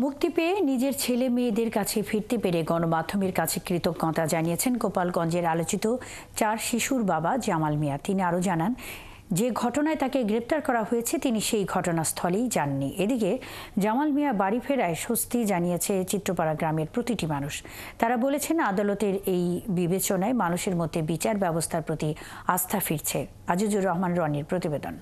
মুক্তি পেয়ে নিজের ছেলে মেয়েদের কাছে ফিরতে পেরে গণমাধ্যমের কাছে কৃতজ্ঞতা জানিয়েছেন গোপালগঞ্জের আলোচিত 4 শিশুর বাবা জামাল মিয়া। তিনি আরও জানান, যে ঘটনায় তাকে গ্রেপ্তার করা হয়েছে তিনি সেই ঘটনাস্থলেই যাননি। এদিকে জামাল মিয়া বাড়ি ফেরায় স্বস্তি জানিয়েছে চিত্রপাড়া গ্রামের প্রতিটি মানুষ। তারা বলেছেন, আদালতের এই বিবেচনায় মানুষের মধ্যে বিচার ব্যবস্থার প্রতি আস্থা ফিরছে। আজিজুর রহমান রনির প্রতিবেদন।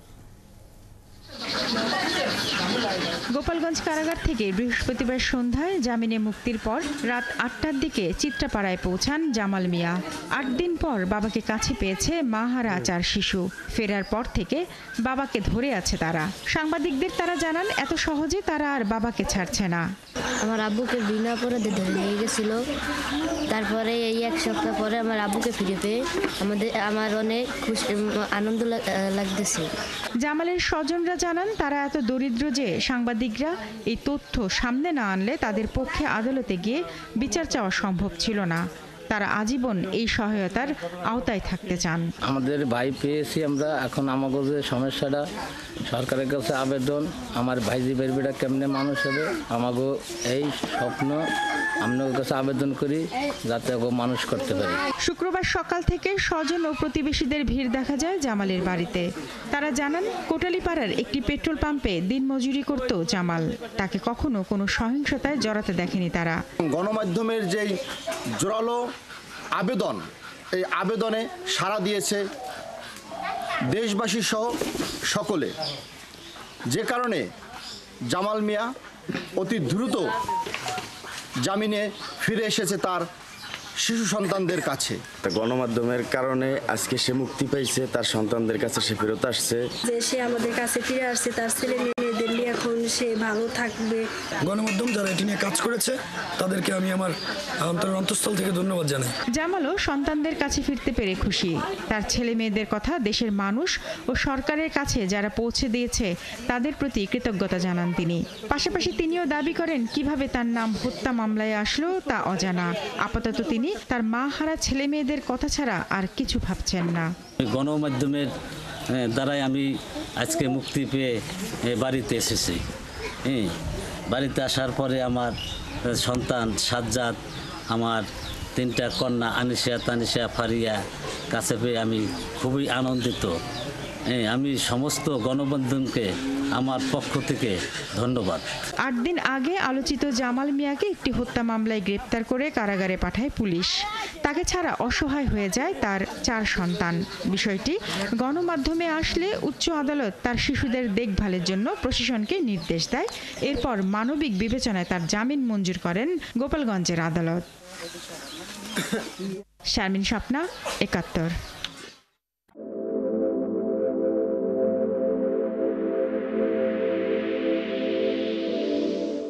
গোপালগঞ্জ কারাগার থেকে বৃহস্পতিবার সন্ধ্যায় জামিনে মুক্তির পর রাত 8টার দিকে চিত্রপাড়ায় পৌঁছান জামাল মিয়া। 8 দিন পর বাবাকে কাছে পেয়েছে মাহারা 4 শিশু। ফেরার পর থেকে বাবাকে ধরে আছে তারা। সাংবাদিকদের তারা জানান, এত সহজে তারা আর বাবাকে ছাড়ছে না। আমার আব্বুকে বিনা অপরাধে ধরে নিয়ে গেছিল। তারপরে এই 1 সপ্তাহ পরে আমার আব্বুকে ফিরে পেয়ে আমার অনেক খুশি আনন্দ লাগতেছে। জামালের স্বজনরা জানান, তারা এত দরিদ্র যে সাংবাদিকরা এই তথ্য সামনে না আনলে তাদের পক্ষে আদালতে গিয়ে বিচার চাওয়া সম্ভব ছিল না। তারা আজীবন এই সহায়তার আওতায় থাকতে চান। আমাদের ভাই পেয়েছি আমরা, এখন আমাদের যে সমস্যাটা সরকারের কাছে আবেদন, আমার ভাইজি বেরবিটা কেমনে মানুষ হবে, আমাকে এই স্বপ্ন আপনাদের কাছে আবেদন করি যাতে ওকে মানুষ করতে পারি। শুক্রবার সকাল থেকে স্বজন ও প্রতিবেশীদের ভিড় দেখা যায় জামালের বাড়িতে। তারা জানান, কোটালীপাড়ার একটি পেট্রোল পাম্পে দিনমজুরি করত জামাল। তাকে কখনো কোনো সহিংসতায় জড়াতে দেখেনি তারা। গণমাধ্যমের যেই জোরালো আবেদন, এই আবেদনে সাড়া দিয়েছে দেশবাসী সহ সকলে, যে কারণে জামাল মিয়া অতি দ্রুত জামিনে ফিরে এসেছে তার শিশু সন্তানদের কাছে। গণমাধ্যমের কারণে আজকে সে মুক্তি পাইছে, তার সন্তানদের কাছে সে ফেরত আসছে। যে সে আমাদের কাছে ফিরে আসছে, তার ছেলে মেয়েদের নিয়ে এখন সে ভালো থাকবে। গণমাধ্যম যারা এটি নিয়ে কাজ করেছে তাদেরকে আমি আমার অন্তঃস্থল থেকে ধন্যবাদ জানাই। জামালও সন্তানদের কাছে ফিরতে পেরে খুশি। তার ছেলে মেয়েদের কথা দেশের মানুষ ও সরকারের কাছে যারা পৌঁছে দিয়েছে তাদের প্রতি কৃতজ্ঞতা জানান তিনি। পাশাপাশি তিনিও দাবি করেন, কিভাবে তার নাম হত্যা মামলায় আসলো তা অজানা। আপাতত তিনি তার মা হারা ছেলে মেয়েদের কথা ছাড়া আর কিছু ভাবছেন না। গণমাধ্যমের দ্বারাই আমি আজকে মুক্তি পেয়ে বাড়িতে এসেছি। বাড়িতে আসার পরে আমার সন্তান সাজ্জাদ, আমার 3টা কন্যা আনিশা, তানিশা, ফারিয়া কাছে পেয়ে আমি খুবই আনন্দিত। আমি সমস্ত গণমাধ্যমকে আমার পক্ষ থেকে ধন্যবাদ। 8 দিন আগে আলোচিত জামাল মিয়াকে একটি হত্যা মামলায় গ্রেপ্তার করে কারাগারে পাঠায় পুলিশ। তাকে ছাড়া অসহায় হয়ে যায় তার 4 সন্তান। বিষয়টি গণমাধ্যমে আসলে উচ্চ আদালত তার শিশুদের দেখভালের জন্য প্রশাসনকে নির্দেশ দেয়। এরপর মানবিক বিবেচনায় তার জামিন মঞ্জুর করেন গোপালগঞ্জের আদালত। শারমিন স্বপ্না, 71।